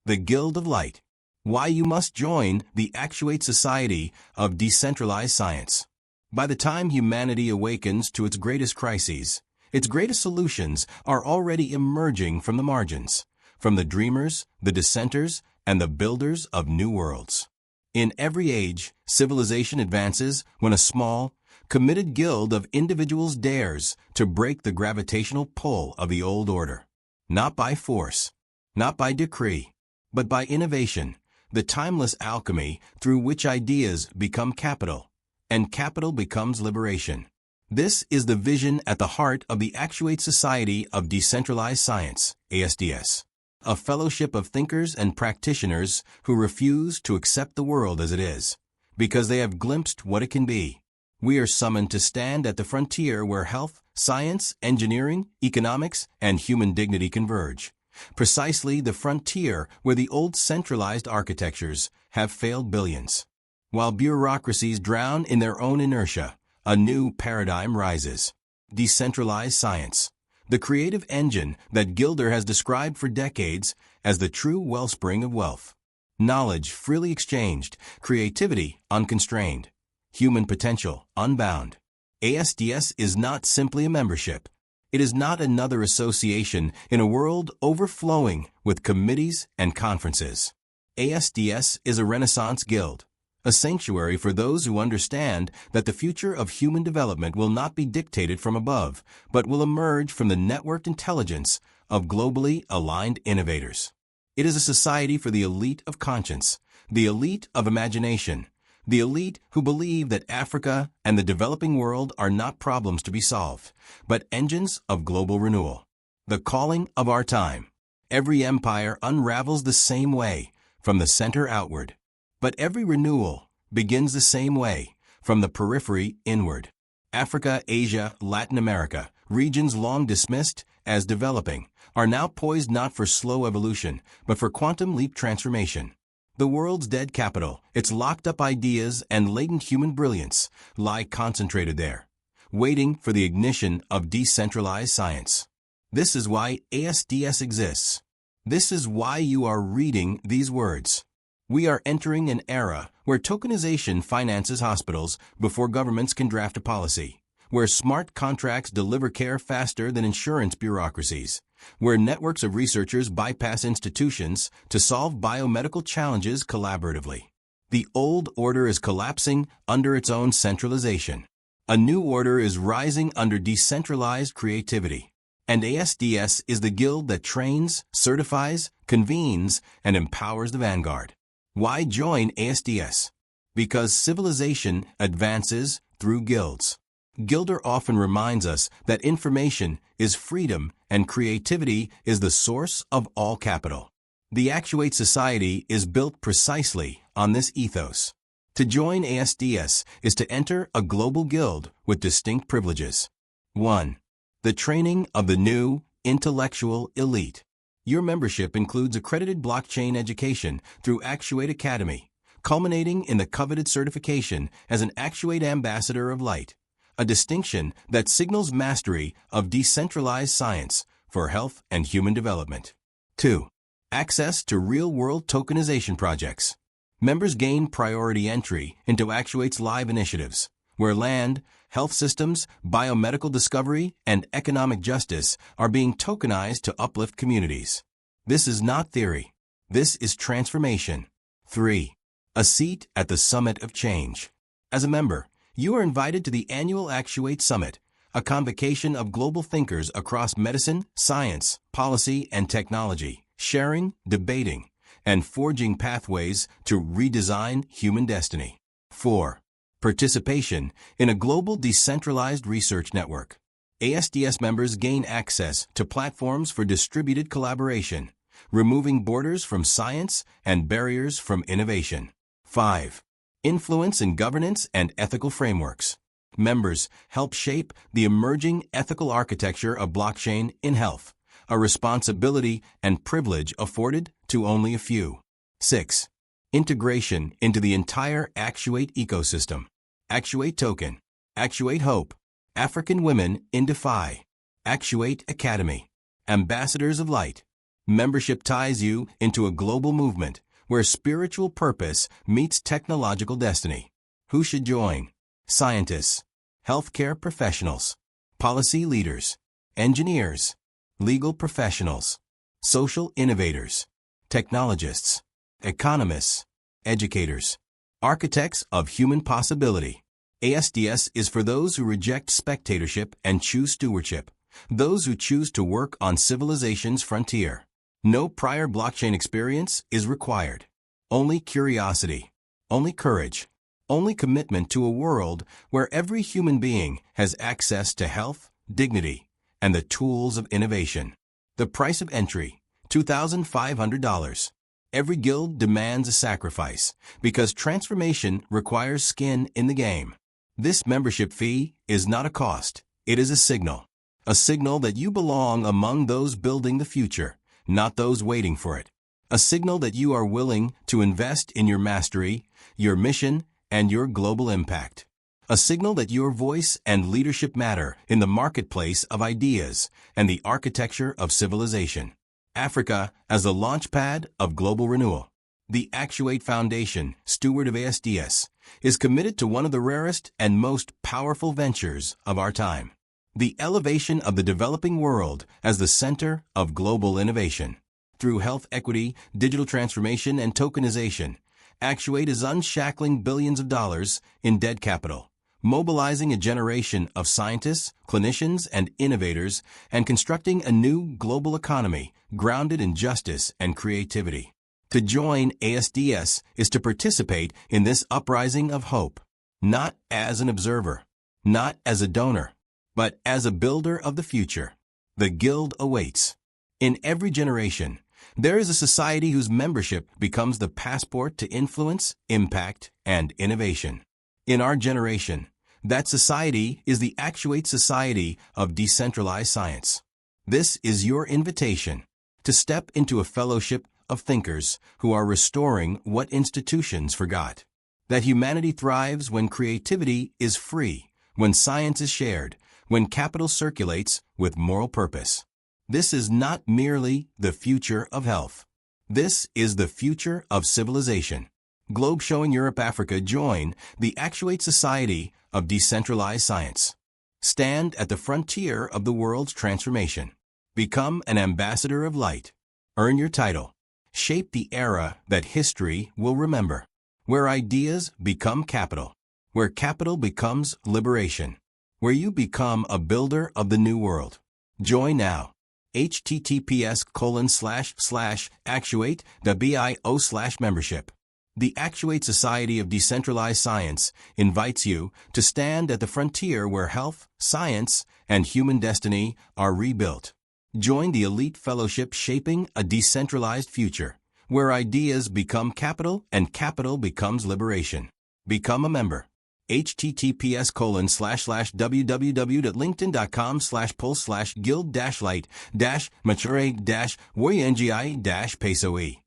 The Guild of Light. Why you must join the Actuate Society of Decentralized Science. By the time humanity awakens to its greatest crises, its greatest solutions are already emerging from the margins, from the dreamers, the dissenters, and the builders of new worlds. In every age, civilization advances when a small, committed guild of individuals dares to break the gravitational pull of the old order. Not by force, not by decree, but by innovation, the timeless alchemy through which ideas become capital, and capital becomes liberation. This is the vision at the heart of the Actuate Society of Decentralized Science, ASDS, a fellowship of thinkers and practitioners who refuse to accept the world as it is, because they have glimpsed what it can be. We are summoned to stand at the frontier where health, science, engineering, economics, and human dignity converge. Precisely the frontier where the old centralized architectures have failed billions. While bureaucracies drown in their own inertia, a new paradigm rises. Decentralized science, the creative engine that Gilder has described for decades as the true wellspring of wealth. Knowledge freely exchanged, creativity unconstrained, human potential unbound. ASDS is not simply a membership. It is not another association in a world overflowing with committees and conferences. ASDS is a Renaissance guild, a sanctuary for those who understand that the future of human development will not be dictated from above, but will emerge from the networked intelligence of globally aligned innovators. It is a society for the elite of conscience, the elite of imagination, the elite who believe that Africa and the developing world are not problems to be solved, but engines of global renewal. The calling of our time. Every empire unravels the same way, from the center outward. But every renewal begins the same way, from the periphery inward. Africa, Asia, Latin America, regions long dismissed as developing, are now poised not for slow evolution, but for quantum leap transformation. The world's dead capital, its locked-up ideas and latent human brilliance, lie concentrated there, waiting for the ignition of decentralized science. This is why ASDS exists. This is why you are reading these words. We are entering an era where tokenization finances hospitals before governments can draft a policy, where smart contracts deliver care faster than insurance bureaucracies, where networks of researchers bypass institutions to solve biomedical challenges collaboratively. The old order is collapsing under its own centralization. A new order is rising under decentralized creativity. And ASDS is the guild that trains, certifies, convenes, and empowers the vanguard. Why join ASDS? Because civilization advances through guilds. Gilder often reminds us that information is freedom and creativity is the source of all capital. The Actuate Society is built precisely on this ethos. To join ASDS is to enter a global guild with distinct privileges. 1. The training of the new intellectual elite. Your membership includes accredited blockchain education through Actuate Academy, culminating in the coveted certification as an Actuate Ambassador of Light, a distinction that signals mastery of decentralized science for health and human development. 2. Access to real-world tokenization projects. Members gain priority entry into Actuate's live initiatives, where land, health systems, biomedical discovery, and economic justice are being tokenized to uplift communities. This is not theory. This is transformation. 3. A seat at the Summit of Change. As a member, you are invited to the annual Actuate Summit, a convocation of global thinkers across medicine, science, policy, and technology, sharing, debating, and forging pathways to redesign human destiny. 4. Participation in a global decentralized research network. ASDS members gain access to platforms for distributed collaboration, removing borders from science and barriers from innovation. 5. Influence in governance and ethical frameworks. Members help shape the emerging ethical architecture of blockchain in health, a responsibility and privilege afforded to only a few. 6. Integration into the entire Actuate ecosystem. Actuate Token, Actuate Hope, African Women in DeFi, Actuate Academy, Ambassadors of Light, Membership ties you into a global movement where spiritual purpose meets technological destiny. Who should join? Scientists, healthcare professionals, policy leaders, engineers, legal professionals, social innovators, technologists, economists, educators, architects of human possibility. ASDS is for those who reject spectatorship and choose stewardship, those who choose to work on civilization's frontier. No prior blockchain experience is required. Only curiosity, only courage, only commitment to a world where every human being has access to health, dignity, and the tools of innovation. The price of entry, $2,500. Every guild demands a sacrifice because transformation requires skin in the game. This membership fee is not a cost, it is a signal that you belong among those building the future, not those waiting for it. A signal that you are willing to invest in your mastery, your mission, and your global impact. A signal that your voice and leadership matter in the marketplace of ideas and the architecture of civilization. Africa as the launchpad of global renewal. The Actuate Foundation, steward of ASDS, is committed to one of the rarest and most powerful ventures of our time. The elevation of the developing world as the center of global innovation. Through health equity, digital transformation, and tokenization, Actuate is unshackling billions of dollars in dead capital, mobilizing a generation of scientists, clinicians, and innovators, and constructing a new global economy grounded in justice and creativity. To join ASDS is to participate in this uprising of hope, not as an observer, not as a donor, but as a builder of the future. The Guild awaits. In every generation, there is a society whose membership becomes the passport to influence, impact, and innovation. In our generation, that society is the Actuate Society of Decentralized Science. This is your invitation to step into a fellowship of thinkers who are restoring what institutions forgot. That humanity thrives when creativity is free, when science is shared, when capital circulates with moral purpose. This is not merely the future of health. This is the future of civilization. Globe showing Europe, Africa, join the Actuate Society of Decentralized Science. Stand at the frontier of the world's transformation. Become an ambassador of light. Earn your title. Shape the era that history will remember. Where ideas become capital. Where capital becomes liberation. Where you become a builder of the new world. Join now. https://actuate.bio/membership. The Actuate Society of Decentralized Science invites you to stand at the frontier where health, science, and human destiny are rebuilt. Join the elite fellowship shaping a decentralized future, where ideas become capital and capital becomes liberation. Become a member. https://www.linkedin.com/poll/guild-light-mature-warrior-ngi-peso-e